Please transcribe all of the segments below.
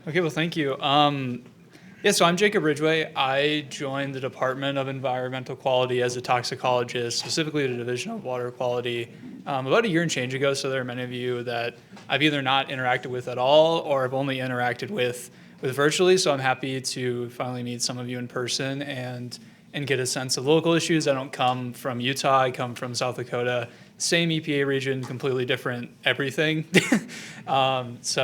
Okay, well, thank you. Yeah, so I'm Jacob Ridgway. I joined the Department of Environmental Quality as a toxicologist, specifically the Division of Water Quality, about a year and change ago. So there are many of you that I've either not interacted with at all or have only interacted with virtually. So I'm happy to finally meet some of you in person and get a sense of local issues. I don't come from Utah. I come from South Dakota. Same EPA region, completely different everything. It's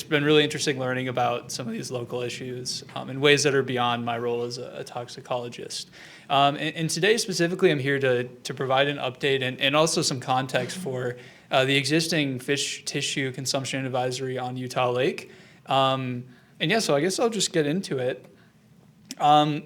been really interesting learning about some of these local issues in ways that are beyond my role as a toxicologist. And today specifically, I'm here to provide an update and also some context for the existing fish tissue consumption advisory on Utah Lake. So I guess I'll just get into it.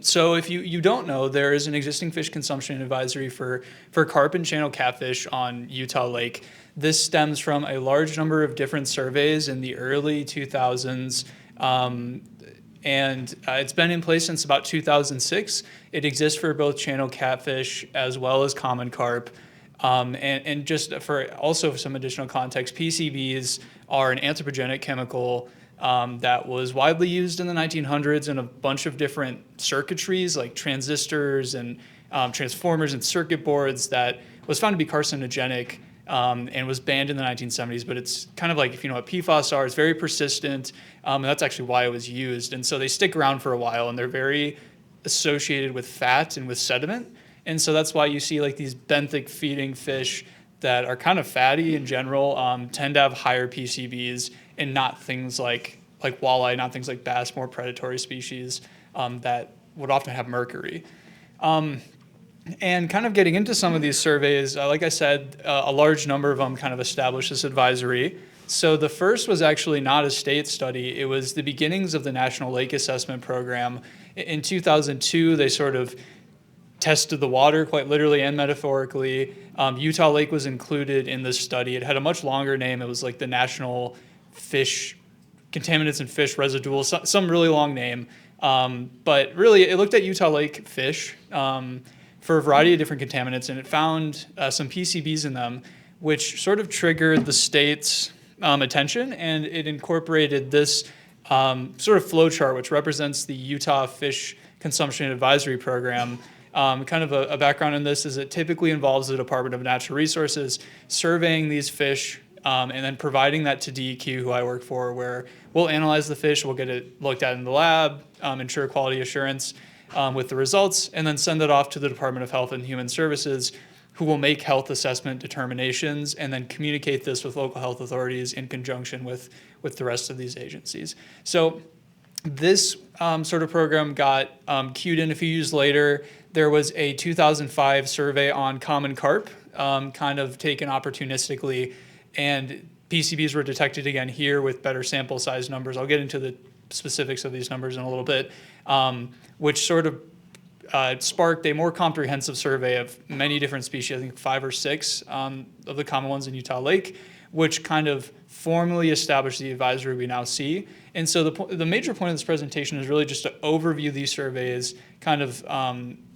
So if you don't know, there is an existing fish consumption advisory for carp and channel catfish on Utah Lake. This stems from a large number of different surveys in the early 2000s, and it's been in place since about 2006. It exists for both channel catfish as well as common carp. And just for also some additional context, PCBs are an anthropogenic chemical that was widely used in the 1900s in a bunch of different circuitries like transistors and transformers and circuit boards that was found to be carcinogenic and was banned in the 1970s. But it's kind of like, if you know what PFAS are, it's very persistent, and that's actually why it was used. And so they stick around for a while, and they're very associated with fat and with sediment. And so that's why you see like these benthic feeding fish that are kind of fatty in general tend to have higher PCBs, and not things like walleye, not things like bass, more predatory species that would often have mercury. And kind of getting into some of these surveys, like I said, a large number of them kind of established this advisory. So the first was actually not a state study. It was the beginnings of the National Lake Assessment Program. In 2002, they sort of tested the water quite literally and metaphorically. Utah Lake was included in this study. It had a much longer name. It was like the National Fish Contaminants and Fish Residual, some really long name. But really, it looked at Utah Lake fish for a variety of different contaminants, and it found some PCBs in them, which sort of triggered the state's attention, and it incorporated this sort of flow chart, which represents the Utah Fish Consumption Advisory Program. Kind of a background in this is it typically involves the Department of Natural Resources surveying these fish and then providing that to DEQ, who I work for, where we'll analyze the fish, we'll get it looked at in the lab, ensure quality assurance with the results, and then send it off to the Department of Health and Human Services, who will make health assessment determinations and then communicate this with local health authorities in conjunction with the rest of these agencies. So this sort of program got queued in a few years later. There was a 2005 survey on common carp, kind of taken opportunistically, and PCBs were detected again here with better sample size numbers. I'll get into the specifics of these numbers in a little bit, which sort of sparked a more comprehensive survey of many different species, I think 5 or 6 of the common ones in Utah Lake, which kind of formally established the advisory we now see. And so the major point of this presentation is really just to overview these surveys, kind of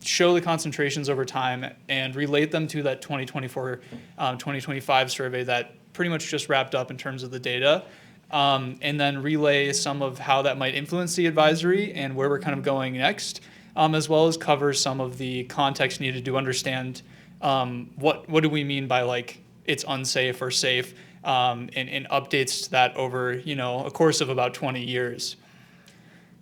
show the concentrations over time, and relate them to that 2024-2025 survey that pretty much just wrapped up in terms of the data, and then relay some of how that might influence the advisory and where we're kind of going next, as well as cover some of the context needed to understand what do we mean by like it's unsafe or safe, and updates to that over a course of about 20 years.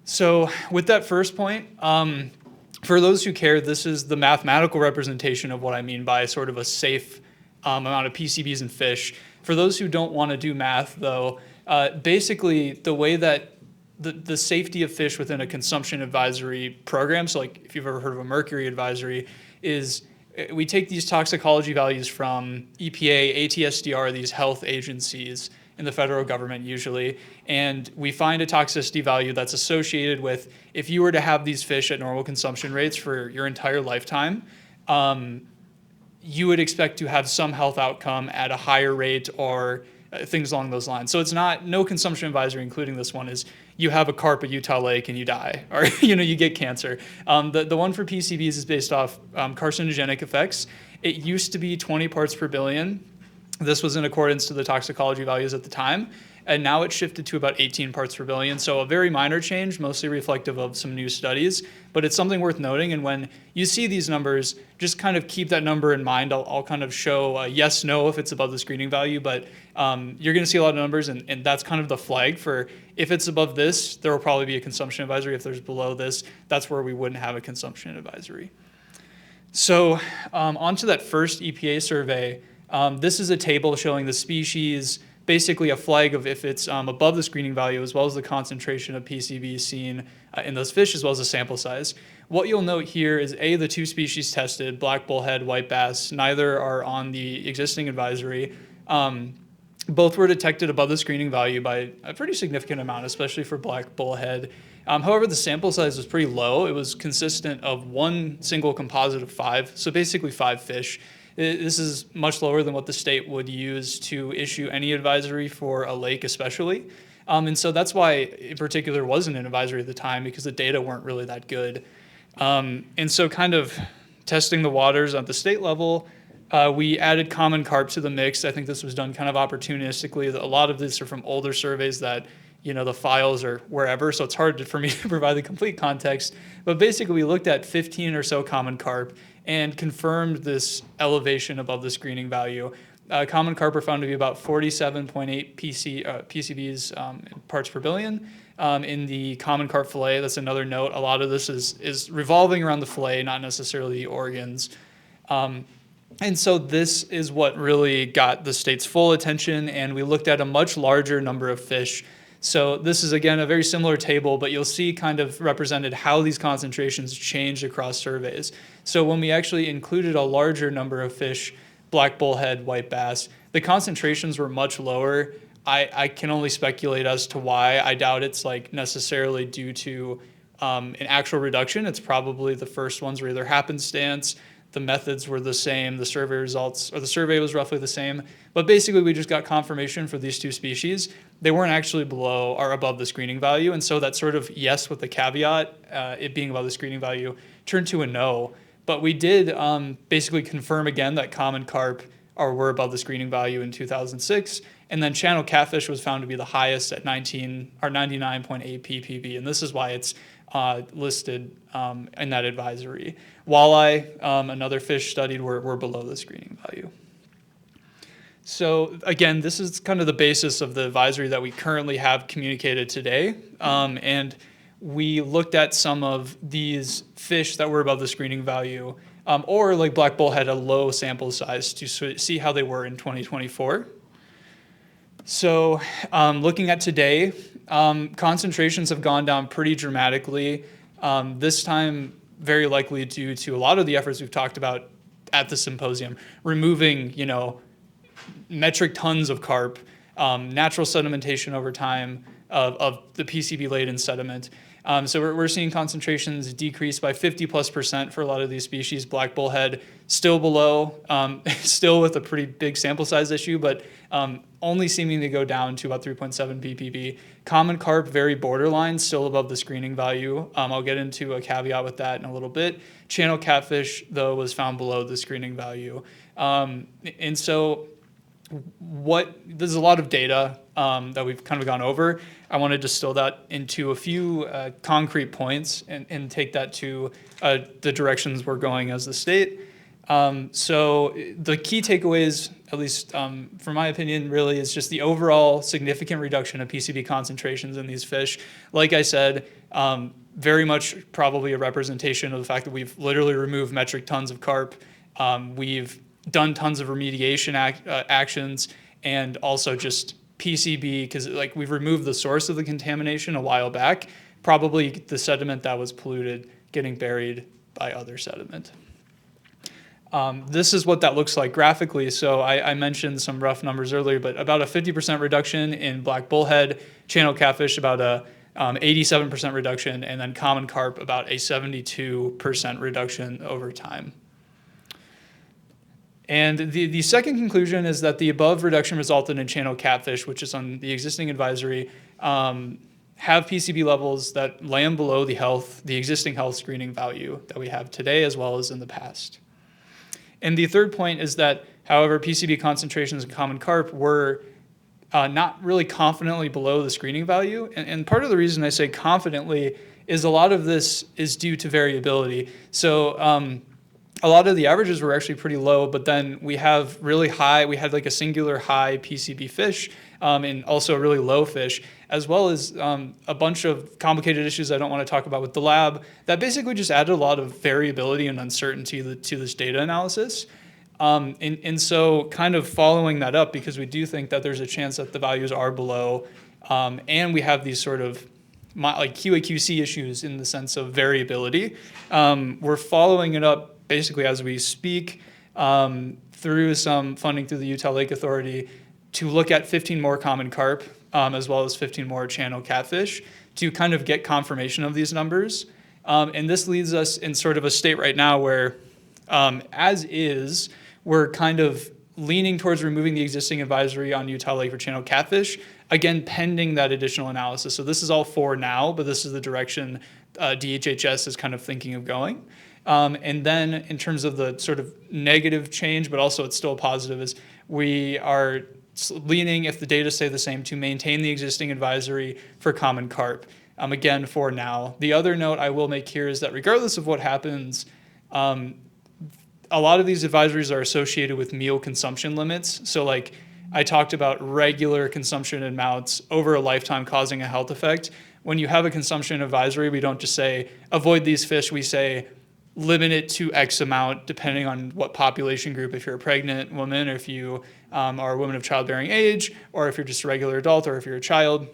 So with that first point, for those who care, this is the mathematical representation of what I mean by sort of a safe amount of PCBs in fish. For those who don't want to do math, though, basically the way that the safety of fish within a consumption advisory program, so like if you've ever heard of a mercury advisory, is we take these toxicology values from EPA, ATSDR, these health agencies in the federal government usually, and we find a toxicity value that's associated with if you were to have these fish at normal consumption rates for your entire lifetime, you would expect to have some health outcome at a higher rate or things along those lines. So it's not, no consumption advisory, including this one, is you have a carp at Utah Lake and you die, or you get cancer. The one for PCBs is based off carcinogenic effects. It used to be 20 parts per billion. This was in accordance to the toxicology values at the time, and now it's shifted to about 18 parts per billion. So a very minor change, mostly reflective of some new studies, but it's something worth noting. And when you see these numbers, just kind of keep that number in mind. I'll kind of show yes, no if it's above the screening value, but you're going to see a lot of numbers, and that's kind of the flag for if it's above this, there will probably be a consumption advisory. If there's below this, that's where we wouldn't have a consumption advisory. So onto that first EPA survey. This is a table showing the species, basically a flag of if it's above the screening value, as well as the concentration of PCBs seen in those fish, as well as the sample size. What you'll note here is the two species tested, black bullhead, white bass, neither are on the existing advisory. Both were detected above the screening value by a pretty significant amount, especially for black bullhead. However, the sample size was pretty low. It was consistent of one single composite of 5, so basically 5 fish. This is much lower than what the state would use to issue any advisory for a lake especially. And so that's why in particular wasn't an advisory at the time, because the data weren't really that good. And so kind of testing the waters at the state level, we added common carp to the mix. I think this was done kind of opportunistically. A lot of these are from older surveys that, the files are wherever, so it's hard for me to provide the complete context. But basically, we looked at 15 or so common carp and confirmed this elevation above the screening value. Common carp are found to be about 47.8 PCBs parts per billion. In the common carp fillet, that's another note. A lot of this is revolving around the fillet, not necessarily the organs. And so this is what really got the state's full attention, and we looked at a much larger number of fish. So this is, again, a very similar table, but you'll see kind of represented how these concentrations changed across surveys. So when we actually included a larger number of fish, black bullhead, white bass, the concentrations were much lower. I can only speculate as to why. I doubt it's necessarily due to an actual reduction. It's probably the first ones were either happenstance, the methods were the same, the survey results, or the survey was roughly the same. But basically, we just got confirmation for these two species. They weren't actually below or above the screening value. And so that sort of yes with the caveat, it being above the screening value, turned to a no. But we did basically confirm again that common carp were above the screening value in 2006. And then channel catfish was found to be the highest at 99.8 ppb. And this is why it's listed in that advisory. Walleye, another fish studied, were below the screening value. So again, this is kind of the basis of the advisory that we currently have communicated today. And we looked at some of these fish that were above the screening value, or like black bullhead, a low sample size, to see how they were in 2024. So looking at today, concentrations have gone down pretty dramatically. This time, very likely due to a lot of the efforts we've talked about at the symposium, removing, metric tons of carp, natural sedimentation over time of the PCB-laden sediment. So we're seeing concentrations decrease by 50+% for a lot of these species. Black bullhead still below, still with a pretty big sample size issue, but only seeming to go down to about 3.7 ppb. Common carp, very borderline, still above the screening value. I'll get into a caveat with that in a little bit. Channel catfish, though, was found below the screening value. And so there's a lot of data that we've kind of gone over. I want to distill that into a few concrete points and take that to the directions we're going as the state. So the key takeaways, at least from my opinion, really is just the overall significant reduction of PCB concentrations in these fish. Like I said, very much probably a representation of the fact that we've literally removed metric tons of carp. We've done tons of remediation actions, and also just PCB, because we've removed the source of the contamination a while back, probably the sediment that was polluted getting buried by other sediment. This is what that looks like graphically. So I mentioned some rough numbers earlier, but about a 50% reduction in black bullhead, channel catfish about a 87% reduction, and then common carp about a 72% reduction over time. And the second conclusion is that the above reduction resulted in channel catfish, which is on the existing advisory, have PCB levels that land below the existing health screening value that we have today as well as in the past. And the third point is that However, PCB concentrations in common carp were not really confidently below the screening value. And part of the reason I say confidently is a lot of this is due to variability. So a lot of the averages were actually pretty low, but then we have really high, we had like a singular high PCB fish and also a really low fish, as well as a bunch of complicated issues I don't want to talk about with the lab that basically just added a lot of variability and uncertainty to this data analysis. And so kind of following that up, because we do think that there's a chance that the values are below, and we have these sort of like QA/QC issues in the sense of variability, we're following it up basically as we speak through some funding through the Utah Lake Authority to look at 15 more common carp as well as 15 more channel catfish to kind of get confirmation of these numbers. And this leads us in sort of a state right now where as is, we're kind of leaning towards removing the existing advisory on Utah Lake for channel catfish, again, pending that additional analysis. So this is all for now, but this is the direction DHHS is kind of thinking of going. And then in terms of the sort of negative change, but also it's still positive, is we are leaning, if the data stay the same, to maintain the existing advisory for common carp, again, for now. The other note I will make here is that regardless of what happens, a lot of these advisories are associated with meal consumption limits. So like I talked about regular consumption amounts over a lifetime causing a health effect. When you have a consumption advisory, we don't just say avoid these fish, we say limit it to X amount depending on what population group, if you're a pregnant woman, or if you are a woman of childbearing age, or if you're just a regular adult, or if you're a child.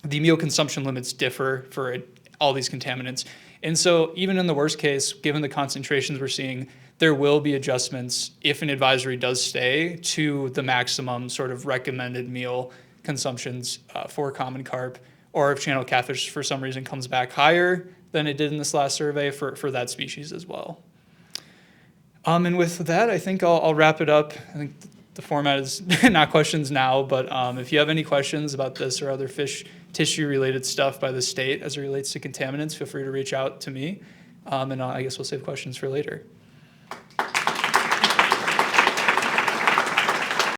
The meal consumption limits differ for all these contaminants. And so even in the worst case, given the concentrations we're seeing, there will be adjustments if an advisory does stay to the maximum sort of recommended meal consumptions for common carp, or if channel catfish for some reason comes back higher than it did in this last survey for that species as well. And with that, I think I'll wrap it up. I think the format is not questions now, but if you have any questions about this or other fish tissue related stuff by the state as it relates to contaminants, feel free to reach out to me. And I guess we'll save questions for later.